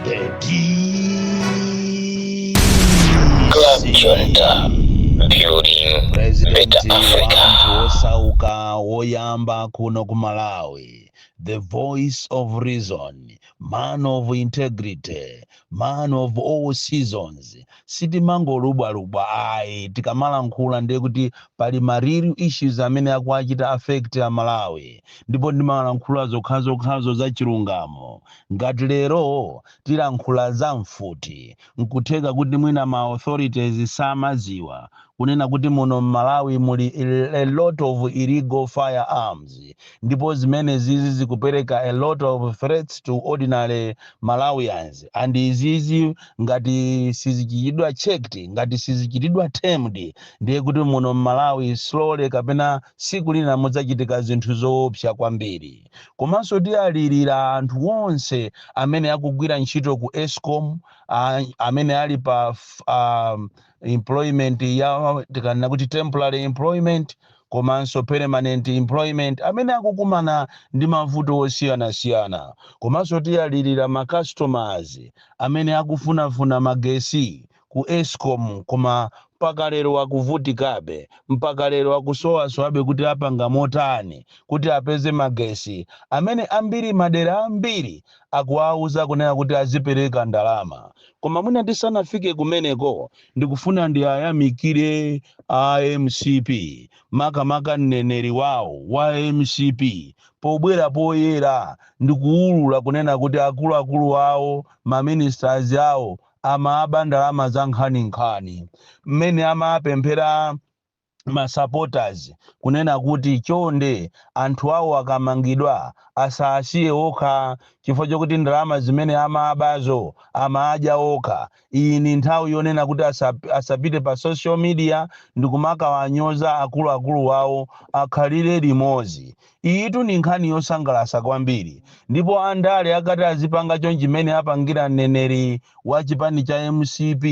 The DC Building President Better Africa. wantu osauka woyamba kuno ku Malawi, the voice of reason, man of integrity, man of all seasons. Sitimangolubwalubwa ayi tikamalankhula ndiye kuti pali ma real issues amene akuachita affect a Malawi, ndipo ndimalankhula zokhazokhazo za chilungamo. Ngati lero tilankhula za mfuti nkutheka kuti mwina ma authorities samaziwa kunena kuti muno Malawi muli a lot of illegal firearms, ndipo zimene zizi zikupereka a lot of threats to ordinary Malawians, and izizi ngati sizichitidwa checked, ngati sizichitidwa termed, ndiye kuti muno Malawi slowly kapena siku lina mudzachitika zinthu zoopsa kwambiri. Komanso tiyalirira anthu onse amene akugwira ntchito ku Eskom, amene ali pa employment ya tikanena kuti temporary employment komanso permanent employment, amene akukumana ndi mavuto osiyanasiyana. Komanso tiyalirira ma customers amene akufunafuna magesi ku Eskom koma mpaka lero akuvutikabe, mpaka lero akusowasowabe kuti apanga motani kuti apeze magesi, amene ambiri madera ambiri akuwauza kunena kuti azipereka ndalama. Koma mwina tisanafike kumeneko ndikufuna ndiyayamikire MCP, makamaka mneneri wawo wa MCP pobwera poyera ndikuwulula kunena kuti akuluakulu awo maministers awo amaaba ndalama za nkhaninkhani, mmene amapemphera ma supporters kunena kuti chonde anthu awo akamangidwa asasiye okha, chifukwa chokuti ndalama zimene amaabazo amadya okha. Iyi ni nthawi yonena kuti asapite pa social media ndikumawanyoza akuluakulu wawo, akhalire limodzi. Iyitu ni nkhani yosangalatsa kwambiri, ndipo andale akati azipanga chonchi chimene apangira mneneri wa chipani cha MCP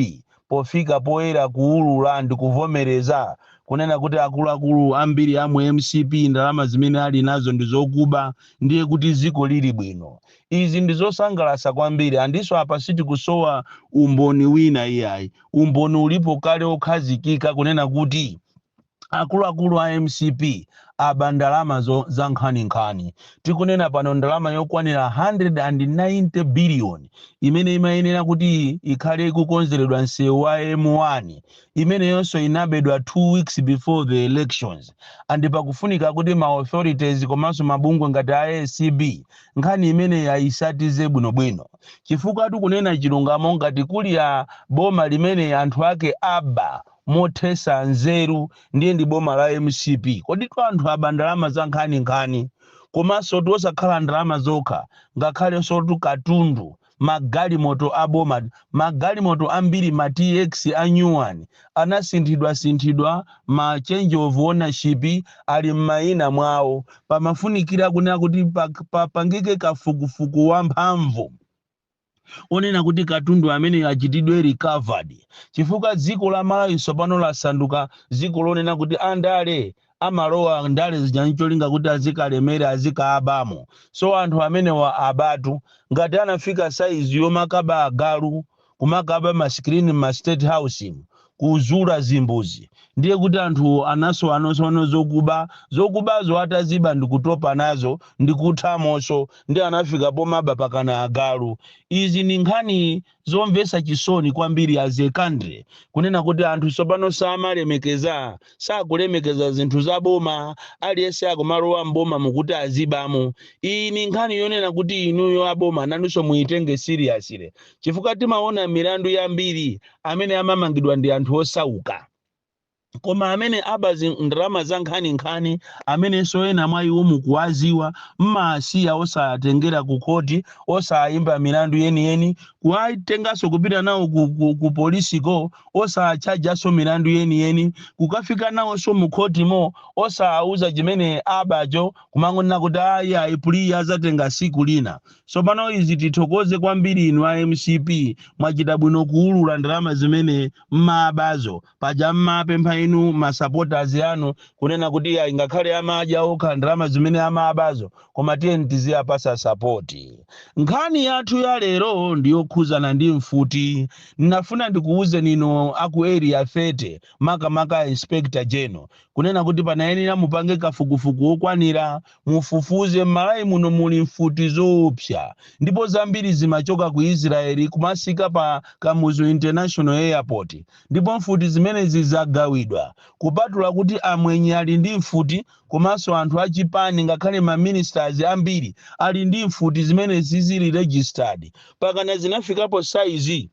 pofika poyera kuwulula ndikuvomereza kunena kuti akuluakulu ambiri amwe MCP ndalama zimene ali nazo ndizokuba, ndiye kuti ziko lili bwino. Izi ndizosangalatsa kwambiri, andiso apa sitikusowa umboni wina iyayi. Umboni ulipo kale okhazikika kunena kuti akuluakulu a MCP aba ndalama za nkhaninkhani. Tikunena pano ndalama yokwanira 190 billion imene imayenera kuti ikhale ikukonzeredwa msewu wa M1, imene yonso inabedwa 2 weeks before the elections. And pakufunika kuti ma authorities komanso mabungwe ngati ASCB nkhani imene yayisatize bwinobwino, chifukwa tikunena chilungamo ngati kuli ya boma limene anthu ake aba mothesa nzeru ndiye ndi boma la MCP. Kodi anthu aba ndalama za nkhaninkhani, komanso osakhala ndalama zokha, ngakhale sotu katundu, magalimoto aboma, magalimoto ambiri ma TX a new one anasinthidwa ma change of ownership ali m'mayina mwawo, pamafunikira kunena kuti papangike kafukufuku wamphamvu onena kuti katundu amene achitidwe recovered, chifukwa dziko la Malawi sopano lasanduka dziko lonena kuti andale amalowa ndale zijancholinga kuti azikalemera azikaabamo. So anthu amene wa abatu ngati anafika size yomakaba agalu kumakaba maskrini ma state house kuzula zimbuzi, ndiye kuti anthu anosono zokubazo ataziba ndikutopa nazo ndikuthamonso ndi anafika pomaba pakana agalu. Izi ni nkhani zomvetsa chisoni kwambiri as a country, kunena kuti anthu sopano sakulemekeza zinthu za boma, aliyense akumalowa mboma mukuti azibamo. Iyi ni nkhani yonena kuti inuyo aboma nanunso muitenge seriously, chifukwa timaona milandu yambiri amene amamangidwa ndi anthu osauka, koma amene abazi ndalama za nkhaninkhani amene soyena mwa iwo mukuwaziwa mmasiya osatengera ku koti, osayimba milandu yeniyeni, kuwatengaso kupita nawo ku polisiko, osachajaso milandu yeniyeni, kukafika nawo so mu kotimo osauza chimene abacho kumangonena kuti aya ipuli azatenga siku lina. So pano izi tithokoze kwambiri inu a MCP, mwachita bwino kuwulula ndalama zimene mmabazo paja mmapempha inu masupporters yanu kunena kuti ingakhale amaja okha ndalama zimene amabazo koma tiye tiziyapasa support. Nkhani yathu ya lero ndiyokhuzana ndi mfuti. Nafuna ndikuuze nino aku area fete makamaka inspector general kunena kuti panayenera mupange kafukufuku okwanira mufufuze m'Malawi muno muli mfuti zoopsa ndipo zambiri zimachoka ku Israeli kumasika pa Kamuzu International Airport ndipo mfuti zimene zizagawidwa kupatula kuti amwenye ali ndi mfuti komanso anthu achipani ngakhale ma ministers ambiri ali ndi mfuti zimene zizili registered pakana zinafikapo size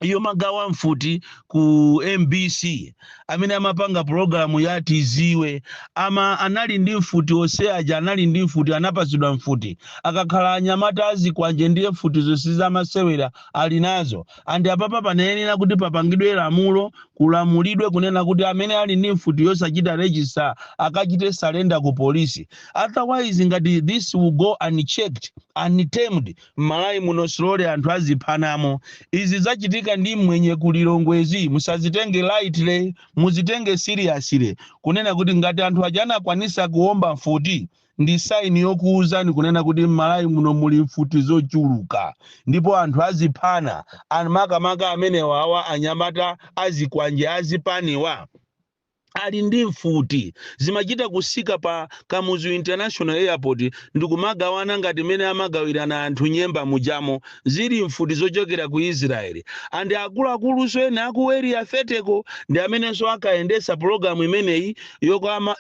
iyo magawa mfuti ku MBC amene amapanga programu ya tiziwe anali ndi mfuti ose aja anali ndi mfuti anapatsidwa mfuti akakhala anyamata azikwanje ndiye mfuti zonse zamasewera ali nazo andi apapa panayenera kuti papangidwe lamulo kulamulidwe kunena kuti amene ali ndi mfuti yosachita register akachite surrender ku polisi. Otherwise ngati this will go unchecked untamed m'Malawi muno slowly anthu aziphanamo. Izi zachitika ndi mwenye kulilongwezi musazitenge lightly muzitenge seriously kunena kuti ngati anthu ajana kwanisa kuomba mfuti ndi sign yokuuzani kunena kuti m'Malawi muno muli mfuti zochuluka ndipo anthu aziphana makamaka amene wawa anyamata azikwanje azipaniwa ali ndi mfuti zimachita kusika pa Kamuzu International Airport ndikumagawana ngati mene amagawirana anthu nyemba mujamo zili mfuti zochokera ku Israeli andi akuluakulu ena aku area feteko ndi amenenso akaendesa programu imeneyi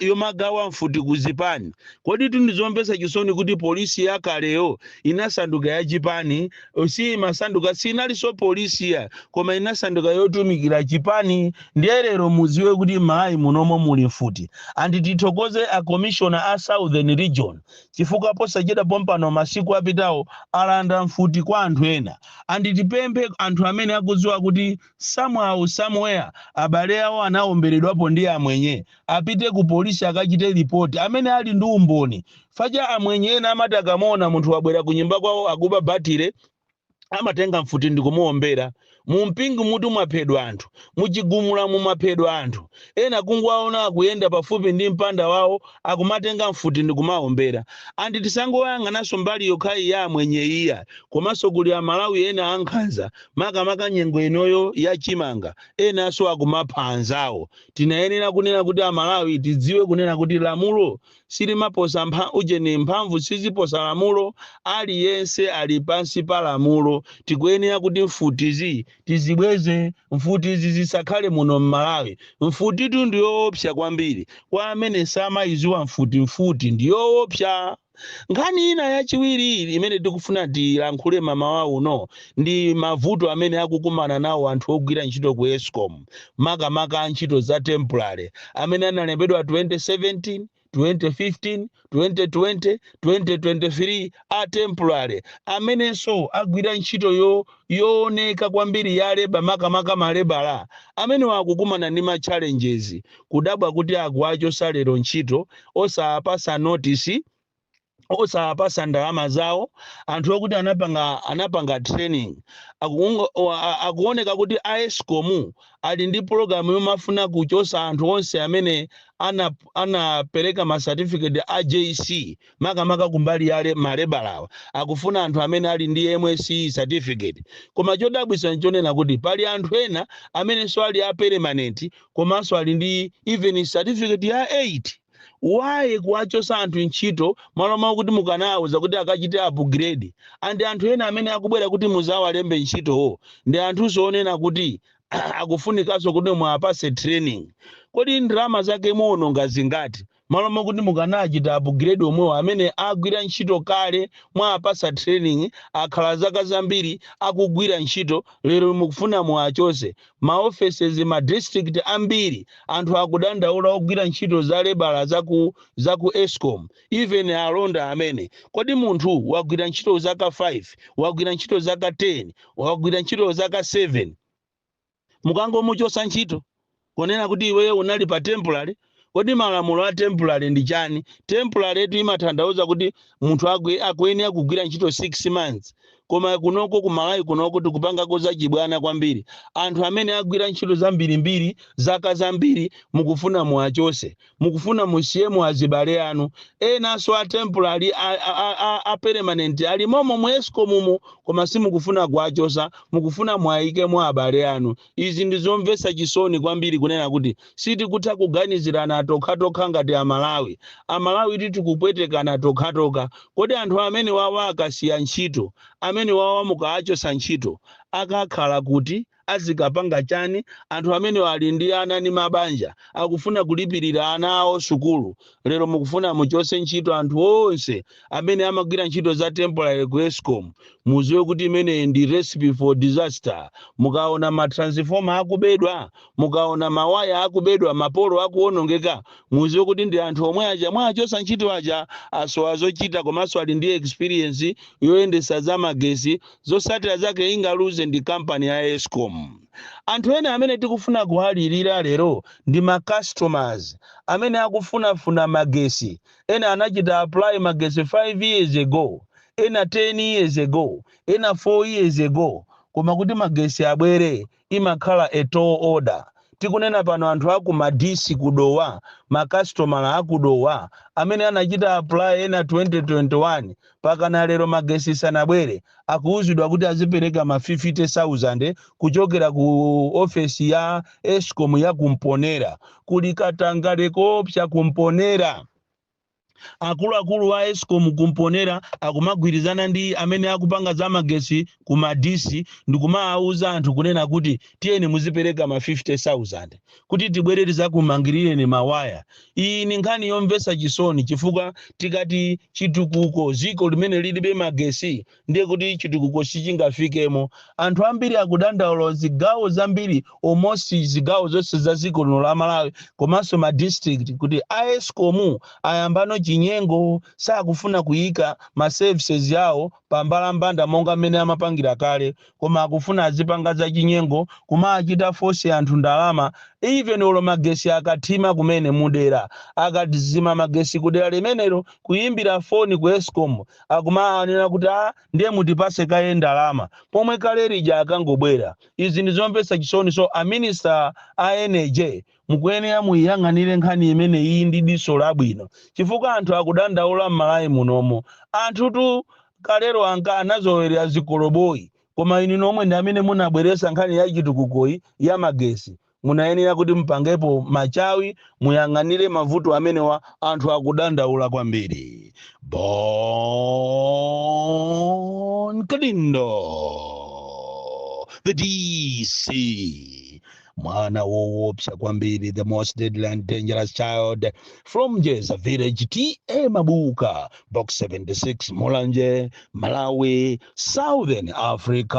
yomagawa mfuti kuzipani. Kodi tundizombesa chisoni kuti polisi yakaleyo inasanduka ya Chipani si masanduka sinaliso polisi ya koma inasanduka yotumikira Chipani ndiye lero muziwe kuti Malawi munomo muli mfuti andi tithokoze a commissioner a Southern Region chifukwa posachita pompano masiku apitawo alanda mfuti kwa anthu ena andi tipemphe anthu amene akudziwa kuti somehow somewhere abale awo anaomberedwapo ndi amwenye apite ku polisi akachite report amene ali ndi umboni faja amwenye ena amatakamona munthu wabwera ku nyumba kwawo akuba batire amatenga mfuti ndikumuombera mumpingu mutu mwaphedwa anthu muchigumula mumaphedwa anthu ena kungwaona akuyenda pafupi ndi mpanda wawo akumatenga mfuti ndikumaombera andi tisangoyang'anaso mbali yokhayi ya mwenye iya komanso kuli Amalawi ena ankhanza makamaka nyengo inoyo ya chimanga enaso akumapha anzawo. Tinayenera kunena kuti Amalawi tidziwe kunena kuti lamulo silimaposa ujeni mphamvu siziposa lamulo aliyense ali pansi pa lamulo. Tikuyenera kuti mfutizi tizibweze mfutizi zisakhale muno m'Malawi. Mfuti tu ndiyoopsa kwambiri kwa amene samayiziwa mfuti ndiyoopsa. Nkhani ina yachiwiri imene tikufuna tilankhule mamawa uno ndi mavuto amene akukumana nawo anthu ogwira ntchito ku Eskom makamaka ntchito za temporary amene analembedwa 2017 2015, 2020, 2023 a temporary amenenso agwira ntchito yooneka kwambiri ya leba makamaka malebala amene wakukumana ndi ma challenges kudabwa kuti agwacho salero ntchito osapasa notice osapasa ndalama zawo anthu okuti anapanga training akuoneka kuti Eskom ali ndi program yomafuna kuchosa anthu onse amene anapereka ma certificate a JC makamaka kumbali yale malebalawa akufuna anthu amene ali ndi MSc certificate. Koma chodabwisa nchonena kuti pali anthu ena amene so ali a permanent komanso ali ndi even certificate ya 8. Why kuwachosa anthu ntchito maloma kuti mukanawuza kuti akachite upgrade andi anthu ena amene akubwera kuti muzawalembe ntchito ndi anthu soonena kuti akufunikaso kuti mwapase training. Kodi ndalama zake muono ngazingati maloma kuti mukanachita upgrade omwewo amene agwira ntchito kale mwapasa training akhala zaka zambiri akugwira ntchito lero mukufuna muachose ma offices ma district ambiri anthu akudandaula ogwira ntchito za lebala zaku Eskom even alonda amene. Kodi munthu wagwira ntchito zaka 5 wagwira ntchito zaka 10 wagwira ntchito zaka 7 mukangomuchosa ntchito konena kuti iweyo unali pa temporary? Kodi malamulo a temporary ndi chani? Temporary yetu imatanthauza kuti munthu akuyenera kugwira ntchito 6 months koma kunoko kumalawi kunoko tikupanga koza chibwana kwambiri. Anthu amene agwira ntchito zambirimbiri zaka zambiri mukufuna muachose, mukufuna musiyemu azibale anu. Enaso a temporary a permanent ali momo mu Escom koma simukufuna kuachosa, mukufuna mwaike mwa abale anu. Izi ndizomvesa chisoni kwambiri kunena kuti sitikutha kuganizirana tokha ngati Amalawi. Amalawi titikupwetekana tokha. Kodi anthu amene wawa akasiya ntchito, amene wawa mukaachosa ntchito, akakhala kuti azikapanga chani? Anthu amene wali ndi ana ndi mabanja akufuna kulipirira ana awo sukulu, lero mukufuna muchose ntchito anthu onse amene amagwira ntchito za temporary ku Escom. Muziwe kuti imene ndi recipe for disaster. Mukaona matransformer akubedwa, mukaona mawaya akubedwa, mapolo akuonongeka, muziwe kuti ndi anthu omwe aja mwachosa ntchito aja azochita komanso ali ndi experience yoyendesa za magesi, zosatira zake ingaluze ndi company ya Escom. Anthu ene amene tikufuna kuhalirira lero ndi ma customers amene akufunafuna magesi. Ena anachita apply magesi 5 years ago, ena 10 years ago, ena 4 years ago, koma kuti magesi abwere imakhala a tall order. Tikunena pano anthu aku madisi kudowa, makastomala akudowa amene anachita apply ena 2021 pakana lero magesi sanabwere, akuuzidwa kuti azipereka ma 50,000 kuchokera ku ofesi ya Escom ya Kumponera. Kulikatangale kopsa Kumponera. Akulu wa Escom Kumponera akumagwirizana ndi amene akupanga za magesi ku madisi ndikumauza anthu kunena kuti tiyeni muzipereka ma 50,000 kuti tibwereriza kumangirire ni mawaya. Iyi ni nkhani yomvesa chisoni chifukwa tikati chitukuko ziko limene lilibe magesi ndiye kuti chitukuko sichingafikemo. Anthu ambiri akudandaula zigawo zambiri almost zigawo zonse za ziko lino la Malawi komanso ma district kuti Escom ayambano chinyengo sakufuna kuyika ma services yawo pambalambanda monga mmene amapangira kale, koma akufuna azipanga za chinyengo kuma achita force anthu ndalama. Even olo magesi akathima kumene mudera akatizima magesi kudera limenelo kuyimbira foni ku Escom akumaanena kuti ndiye mutipase kaye ndalama pomwe kale lija akangobwera. Izi ndizomvesa chisoni. So a minister a energy mukuyenera muyang'anire nkhani imene iyi ndi diso labwino chifukwa anthu akudandaula m'Malawi munomo. Anthu tu kalero anazowerera zikoloboyi, koma inu nomwe ndi amene munabweresa nkhani ya chitukukoyi ya magesi. Munayenera kuti mpangepo machawi muyang'anire mavuto amene wa anthu akudandaula kwambiri. Bon Kalindo, the DC. Mwana woopsa kwambiri, the most deadly and dangerous child from Jeza Village, T.A. Mabuka, Box 76, Mulanje, Malawi, Southern Africa.